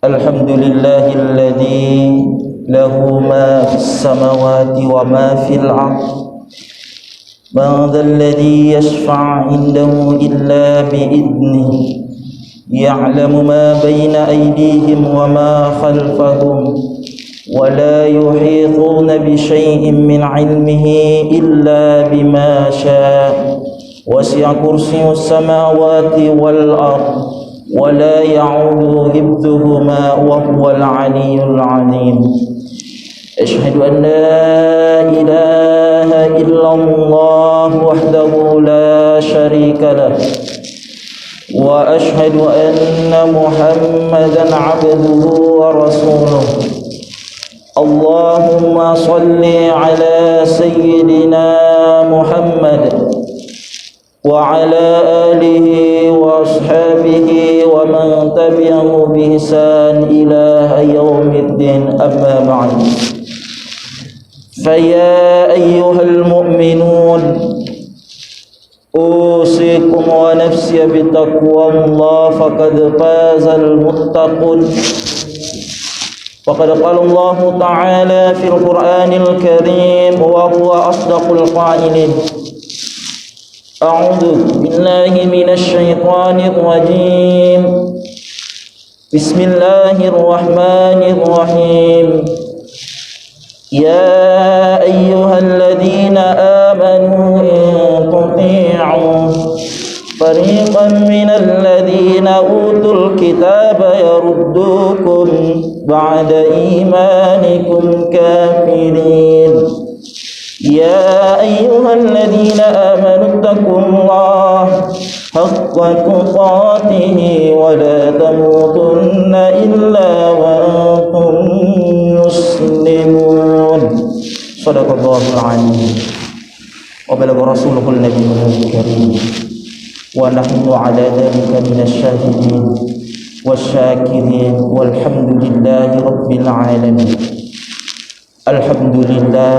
الحمد لله الذي له ما في السماوات وما في الأرض من ذا الذي يشفع عنده إلا بإذنه يعلم ما بين أيديهم وما خلفهم ولا يحيطون بشيء من علمه إلا بما شاء وسع كرسي السماوات والأرض ولا يعود حفظهما وهو العلي العظيم أشهد أن لا إله إلا الله وحده لا شريك له وأشهد أن محمدا عبده ورسوله اللهم صل على سيدنا محمد وعلى آله وأصحابه ومن تبعه بإحسان إلى يوم الدين أما بعد فيا أيها المؤمنون أوصيكم ونفسي بتقوى الله فقد فاز المتقون وقد قال الله تعالى في القرآن الكريم وهو أصدق القائلين أعوذ بالله من الشيطان الرجيم بسم الله الرحمن الرحيم يا أيها الذين آمنوا إن تطيعوا فريقا من الذين أوتوا الكتاب يردوكم بعد إيمانكم كافرين يا أيها الذين آمنوا اتقوا الله حق تقاته ولا تموتن إلا وأنتم مسلمون صدق الله العظيم وبلغ رسوله النبي الكريم ونحن على ذلك من الشاهدين والشاكرين والحمد لله رب العالمين الحمد لله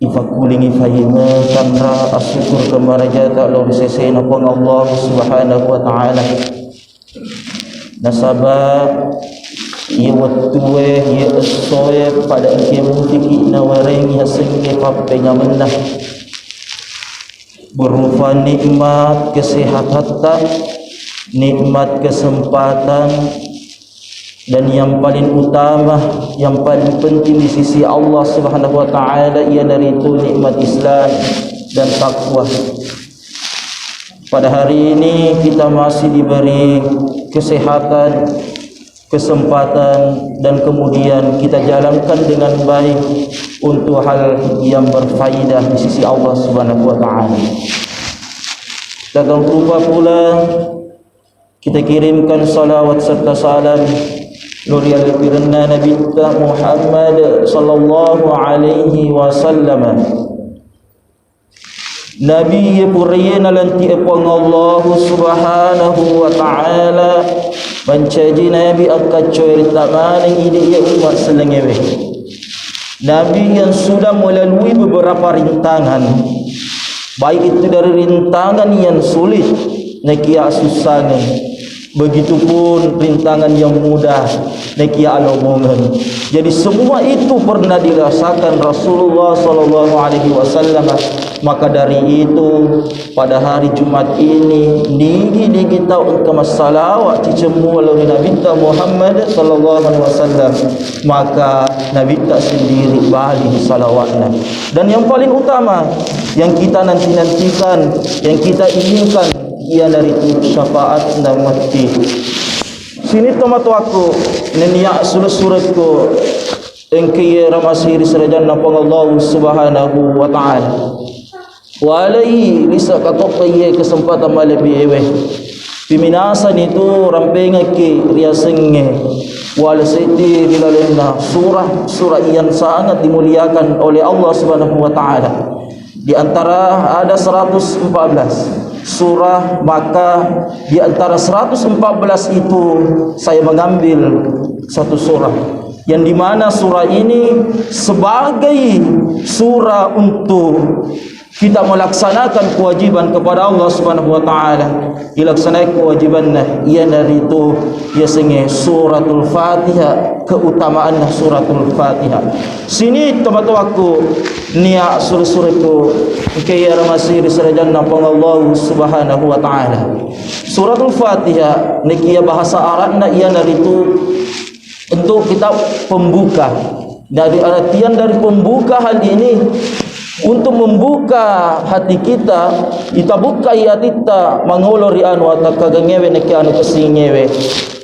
ifakulingi fahima kamra asyukur kemaraja ta'ala bisesena pun Allah subhanahu wa ta'ala nasabah ia wattuwe ia esoye pada ikhya mutiki nawarengi hasengi papenya menah berupa nikmat kesehatan, nikmat kesempatan, dan yang paling utama, yang paling penting di sisi Allah Subhanahu wa taala ialah itu nikmat Islam dan takwa. Pada hari ini kita masih diberi kesehatan, kesempatan, dan kemudian kita jalankan dengan baik untuk hal yang berfaedah di sisi Allah Subhanahu wa taala. Dan lupa pula kita kirimkan salawat serta salam Nurial Firna Nabi Muhammad sallallahu alaihi wasallam. Nabi puriyana lanti epong Allah subhanahu wa ta'ala mencaji Nabi akacoy tamane ide umat selengewe. Nabi yang sudah melalui beberapa rintangan, baik itu dari rintangan yang sulit nekia susahnya, begitupun rintangan yang mudah nekia alomongan. Jadi semua itu pernah dirasakan Rasulullah sallallahu alaihi wasallam. Maka dari itu pada hari Jumat ini nigi kita untuk masalawat cicemu oleh Nabi Muhammad sallallahu alaihi wasallam, maka Nabi tak sendiri balik salawatnya. Dan yang paling utama yang kita nantikan, yang kita inginkan ialah itu syafaat dan mati. Sini tomat aku nenia surat-suratku engke ramasir serajan napang Allah subhanahu wa ta'ala. Walai bisa katok ye kesempatan malebi ewe piminasan itu rampenga ke riasenge wala siti dilalena surah yang sangat dimuliakan oleh Allah Subhanahu wa taala. Di antara ada 114 surah, maka di antara 114 itu saya mengambil satu surah yang dimana surah ini sebagai surah untuk kita melaksanakan kewajiban kepada Allah Subhanahu wa taala. Ilaksanakan kewajibannya ia dari itu ia senge suratul Fatihah, keutamaan suratul Fatihah. Sini teman-teman aku niat surah itu kaya masih diserajan napang Allah Subhanahu wa taala. Suratul Fatihah niki bahasa Arabna ia dari itu untuk kita pembuka. Dari artian dari pembuka hal ini untuk membuka hati kita buka hati kita mangolori anu atau kagangewe neki anu kesingewe.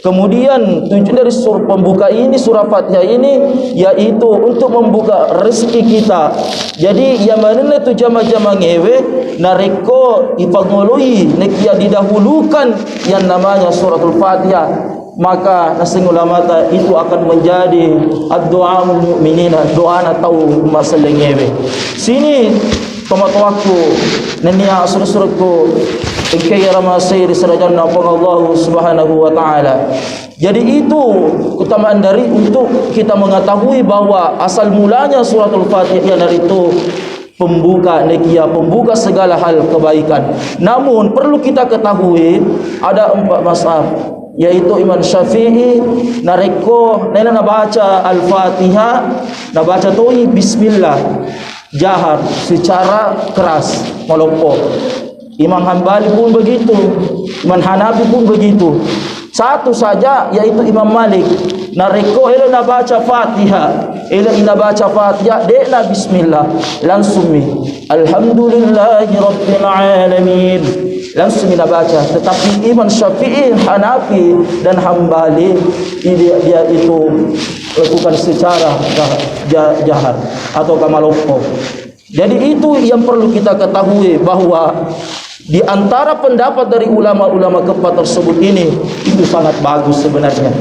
Kemudian tujuan dari surah pembuka ini, surah Fatihah ini, yaitu untuk membuka rezeki kita. Jadi yang mana tu jama-jama ngewe nareko ipangoloi neki didahulukan yang namanya suratul Fatihah. Maka nasing ulama itu akan menjadi ad-du'aul mu'minina, doa atau masalah ngewe. Sini tomat-tomatku nenia surut-surutku kaya ramasai diserajan napang Allah Subhanahu wa taala. Jadi itu keutamaan dari untuk kita mengetahui bahwa asal mulanya suratul Fatihah dari itu pembuka nekia, pembuka segala hal kebaikan. Namun perlu kita ketahui ada 4 mazhab, yaitu Imam Syafi'i nareko nena nabaca Al-Fatihah, nabaca toi bismillah jahar secara keras melopok. Imam Hanbali pun begitu, Imam Hanafi pun begitu. Satu saja yaitu Imam Malik nareko ela nabaca Fatihah, ela nabaca Fatihah dena bismillah langsung alhamdulillahi rabbil alamin langsung nabaca. Tetapi Imam Syafi'i, Hanafi dan Hambali dia itu lakukan secara jahar atau kamaloko. Jadi itu yang perlu kita ketahui bahwa di antara pendapat dari ulama-ulama keempat tersebut ini itu sangat bagus sebenarnya.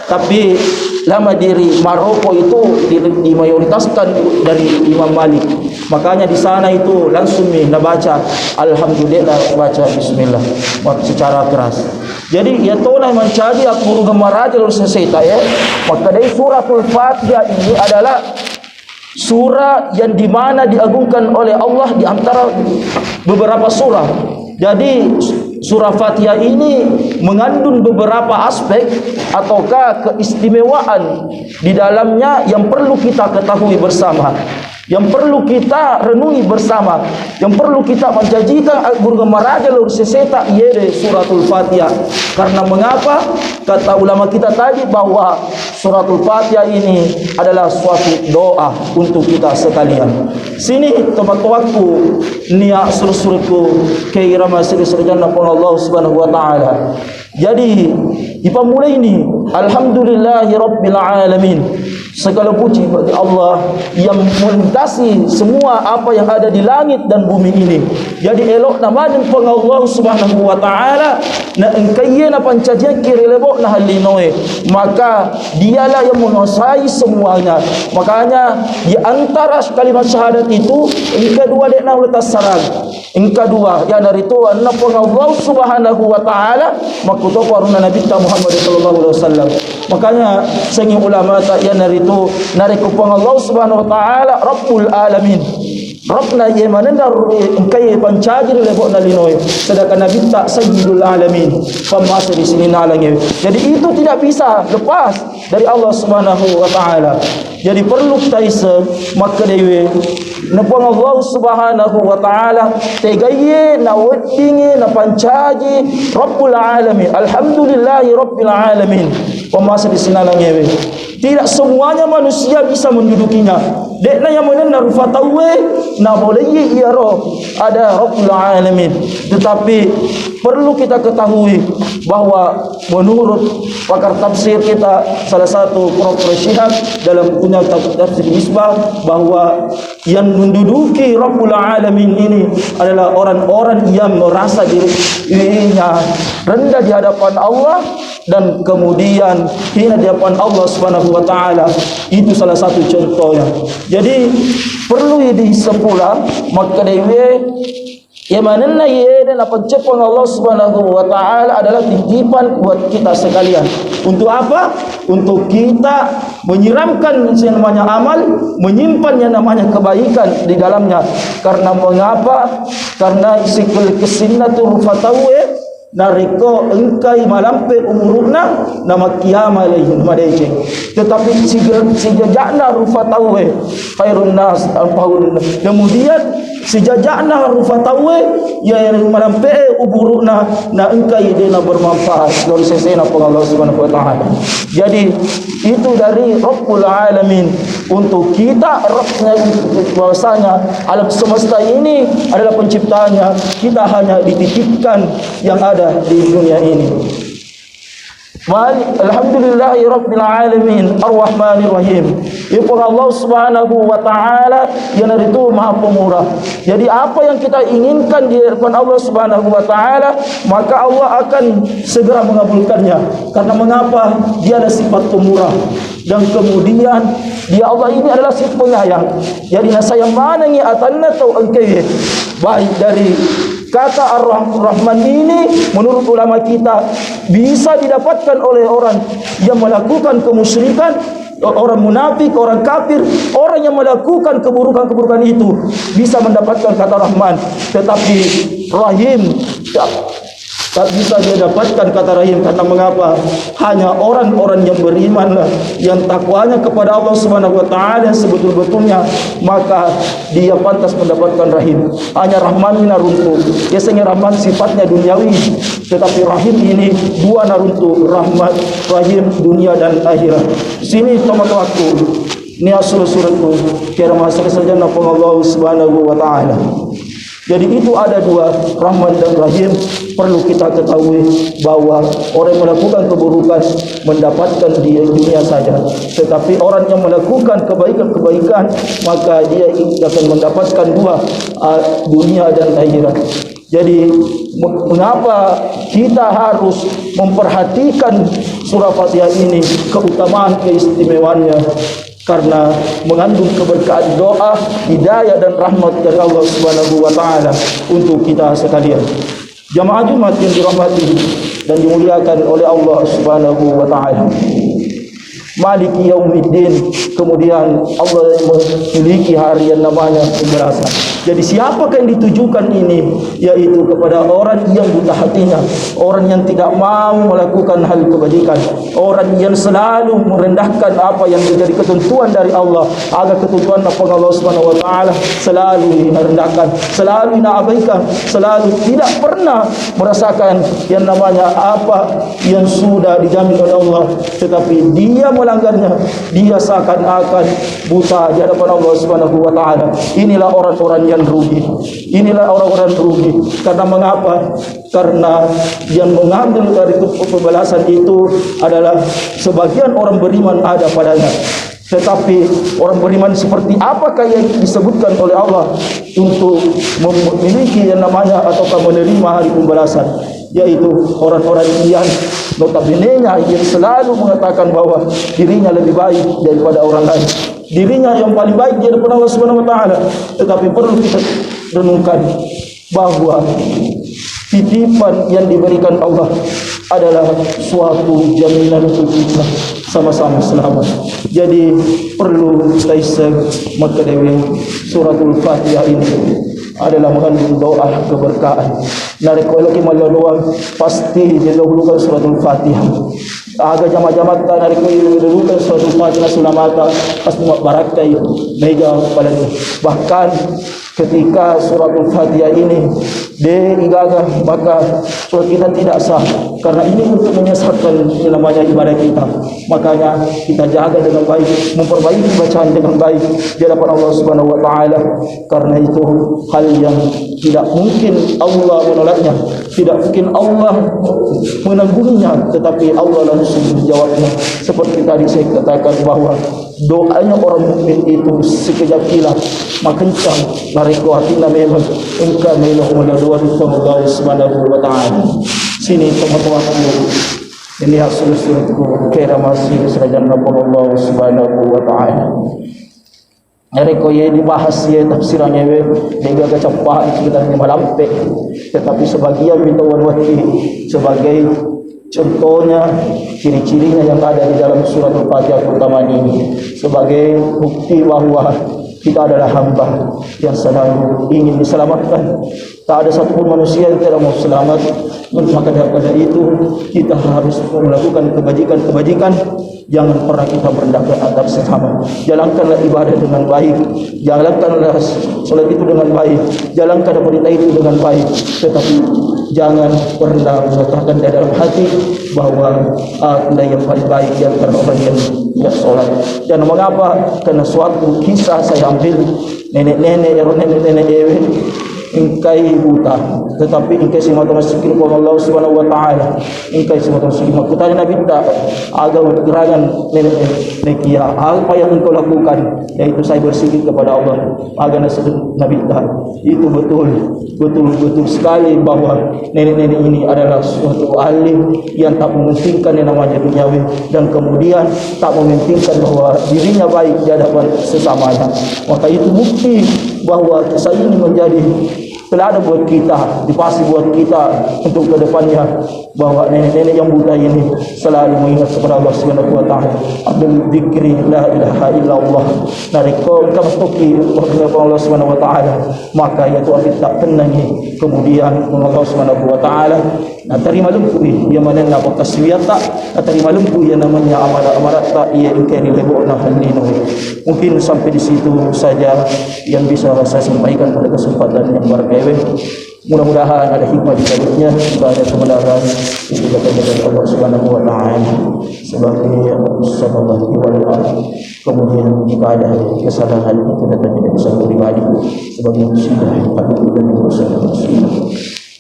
Tapi lama diri Maroko itu dimayoritaskan dari Imam Malik. Makanya di sana itu langsung nabaca alhamdulillah, baca bismillah secara keras. Jadi ya tolong mencari aku gemaraja lurus seseta ya. Maka dari suratul Fatihah ini adalah surah yang dimana diagungkan oleh Allah di antara beberapa surah. Jadi surah Fatihah ini mengandung beberapa aspek ataukah keistimewaan di dalamnya yang perlu kita ketahui bersama, yang perlu kita renungi bersama, yang perlu kita menjanjikan bergemaraja lurus seseta yaitu suratul Fatihah. Karena mengapa? Kata ulama kita tadi bahwa suratul Fatihah ini adalah suatu doa untuk kita sekalian. Sini teman-temanku niat suruh-suruhku kira masih diserjana pun Allah Subhanahu wa taala. Jadi mulai ini alhamdulillahi rabbil alamin. Segala puji bagi Allah yang melintasi semua apa yang ada di langit dan bumi ini. Jadi elok namanya pun Allah Subhanahu wa taala na engkaya na pancajian kiri lebok na halinoe. Maka dialah yang menguasai semuanya. Makanya di antara kalimat syahadat itu yang kedua dekna letas sarang. Yang kedua yang dari itu anna pun Allah Subhanahu wa taala makuto waruna Nabi Muhammad sallallahu alaihi wasallam. Makanya sengi ulama tak yang dari itu nariku pun Allah Subhanahu wa taala Rabbul alamin. Rabbna yemana engkai pancajir lebok nalinoi. Sedangkan Nabi tak sayyidul alamin. Pemasa di sini nalange. Jadi itu tidak bisa lepas dari Allah Subhanahu wa taala. Jadi perlu kita isa maka dewe napang Allah Subhanahu wa taala tegaye na weddinge na pancaji Rabbul alamin. Alhamdulillahi rabbil alamin. Pemasa di sini nalange. Tidak semuanya manusia bisa mendudukinya. Dekna yang mana rufatawe na boleh ia roh ada Rabbul alamin. Tetapi perlu kita ketahui bahwa menurut pakar tafsir kita salah satu Prof. Syihab dalam punya tafsir Misbah bahwa yang menduduki Rabbul alamin ini adalah orang-orang yang merasa dirinya rendah di hadapan Allah dan kemudian hina di hadapan Allah Subhanahu wa taala. Itu salah satu contohnya. Jadi perlu disempula maka dewe Yang mana ye dan apa cepang Allah Subhanahu wa taala adalah titipan buat kita sekalian. Untuk apa? Untuk kita menyiramkan yang namanya amal, menyimpan yang namanya kebaikan di dalamnya. Karena mengapa? Karena isikul kesinnatul fatawe nariko engkai malampe umuruna nama kiamat lagi madece. Tetapi sejajakna rufatawe khairun nas alfaun. Kemudian sejajakna rufatawe ya malampe umuruna na engkai dena bermanfaat dari sesena Allah Subhanahu wa taala. Jadi itu dari Rabbul Alamin untuk kita. Rabbnya bahwasanya alam semesta ini adalah penciptanya, kita hanya dititipkan yang ada di dunia ini. Alhamdulillahi Rabbil Alamin Ar-Rahmanir Rahim. Itu Allah Subhanahu wa taala yang itu Maha Pemurah. Jadi apa yang kita inginkan di hadapan Allah Subhanahu wa taala, maka Allah akan segera mengabulkannya. Karena mengapa? Dia ada sifat pemurah. Dan kemudian dia Allah ini adalah sifat penyayang. Jadi sayang mana ni atanna atau engkau baik dari kata Ar-Rahman ini menurut ulama kita bisa didapatkan oleh orang yang melakukan kemusyrikan, orang munafik, orang kafir, orang yang melakukan keburukan-keburukan itu bisa mendapatkan kata Rahman. Tetapi Rahim tak bisa dia dapatkan kata Rahim. Karena mengapa? Hanya orang-orang yang beriman lah, yang takwanya kepada Allah Subhanahu wa taala sebetul-betulnya, maka dia pantas mendapatkan Rahim. Hanya Rahman ini naruntu. Biasanya Rahman sifatnya duniawi, tetapi Rahim ini dua naruntu, Rahmat, Rahim dunia dan akhirat. Sini tomat waktu. Ini asal suratku. Kira masa saja napa Allah Subhanahu wa taala. Jadi itu ada dua, Rahman dan Rahim. Perlu kita ketahui bahwa orang yang melakukan keburukan mendapatkan di dunia saja, tetapi orang yang melakukan kebaikan-kebaikan maka dia akan mendapatkan dua, dunia dan akhirat. Jadi mengapa kita harus memperhatikan surah Fatihah ini, keutamaan keistimewaannya? Karena mengandung keberkahan doa, hidayah dan rahmat dari Allah Subhanahu wa taala untuk kita sekalian. Jamaah Jumat yang dirahmati dan dimuliakan oleh Allah Subhanahu wa taala. Maliki Yaumiddin. Kemudian Allah memiliki hari yang namanya pembalasan. Jadi siapakah yang ditujukan ini? Yaitu kepada orang yang buta hatinya, orang yang tidak mau melakukan hal kebajikan, orang yang selalu merendahkan apa yang menjadi ketentuan dari Allah, agar ketentuan Allah Subhanahu wa taala selalu direndahkan, selalu diabaikan, selalu tidak pernah merasakan yang namanya apa yang sudah dijamin oleh Allah, tetapi dia melanggarnya, dia seakan-akan buta di hadapan Allah Subhanahu wa taala. Inilah orang-orang yang rugi. Inilah orang-orang rugi. Karena mengapa? Karena yang mengambil dari pembalasan itu adalah sebagian orang beriman ada padanya. Tetapi orang beriman seperti apakah yang disebutkan oleh Allah untuk memiliki yang namanya ataukah menerima hari pembalasan? Yaitu orang-orang yang notabene-nya yang selalu mengatakan bahwa dirinya lebih baik daripada orang lain, dirinya yang paling baik di hadapan Allah Subhanahu wa taala. Tetapi perlu kita renungkan bahwa titipan yang diberikan Allah adalah suatu jaminan untuk kita sama-sama selamat. Jadi perlu kita maka dewe suratul Fatihah ini adalah mengandung doa keberkahan. Nariko lagi malah doang pasti didahulukan suratul Fatihah. Aga jamaah-jamaah ta nariko didahulukan suratul Fatihah sulamata pas barakai mega pada bahkan ketika suratul Fatihah ini digaga maka surat kita tidak sah, karena ini untuk menyesatkan namanya ibadah kita. Makanya kita jaga dengan baik, memperbaiki bacaan dengan baik di hadapan Allah Subhanahu wa taala. Karena itu hal yang tidak mungkin Allah menolaknya, tidak mungkin Allah menangguhnya, tetapi Allah langsung menjawabnya. Seperti tadi saya katakan bahwa doanya orang mukmin itu sekejap kilat makencang nariko hatina memang engkau melahum doa Allah Subhanahu wa taala. Sini teman-teman ini hasil suratku kira masih serajan Allah Subhanahu wa taala. Mereka yang dibahas ya tafsirannya hingga kecapahan sebenarnya malampek, tetapi sebagian minta wanwati sebagai contohnya ciri-cirinya yang ada di dalam surat Al-Fatihah terutama ini sebagai bukti bahawa kita adalah hamba yang selalu ingin diselamatkan. Tak ada satupun manusia yang tidak mau selamat. Maka daripada itu kita harus melakukan kebajikan-kebajikan. Jangan pernah kita merendahkan antar sesama. Jalankanlah ibadah dengan baik, jalankanlah solat itu dengan baik, jalankan perintah itu dengan baik. Tetapi jangan pernah mengatakan di dalam hati bahawa adalah yang paling baik di antara orang yang tidak solat. Dan mengapa? Karena suatu kisah saya ambil nenek-nenek ingkai buta, tetapi ingkai semata masikin kepada Allah Subhanahu Wa Taala. Ingkai semata masikin. Makutanya Nabi tak agama gerangan nenek kia. Apa yang engkau lakukan? Yaitu saya bersikir kepada Allah. Agama Nabi tak. Itu betul sekali bahawa nenek-nenek ini adalah suatu alim yang tak mementingkan yang namanya duniawi dan kemudian tak mementingkan bahawa dirinya baik di hadapan sesamanya. Maka itu bukti bahawa kisah ini menjadi teladan buat kita, dipasti buat kita untuk ke depannya bahawa nenek-nenek yang buta ini selalu mengingat kepada Allah Subhanahu Wa Taala. Abdul dzikri la ilaha illallah. Nariko kamstoki kepada Allah Subhanahu Wa Taala, maka itu akan tak tenang kemudian Allah Subhanahu Wa Taala nak terima lempu yang mana nak tasbih tak, nak terima lempu yang namanya amarat tak ia ingkari lebok nak halino. Mungkin sampai di situ saja yang bisa saya sampaikan pada kesempatan yang berbahagia. Mudah-mudahan ada hikmah di dalamnya, ada kebenaran disebutkan dari Allah Subhanahu Wa Taala sebagai sababati wal ard. Kemudian jika ada kesalahan itu datang dari saya pribadi sebagai musibah dan dosa.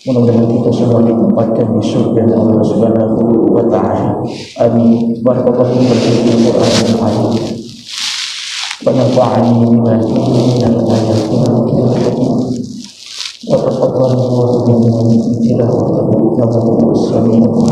Mudah-mudahan kita semua ditempatkan di surga Allah Subhanahu Wa Taala. Amin. Barakallahu fiikum wa barakallahu ونفعني بما فيه من الآيات وتقبل الله منا تلاوته إنه هو السميع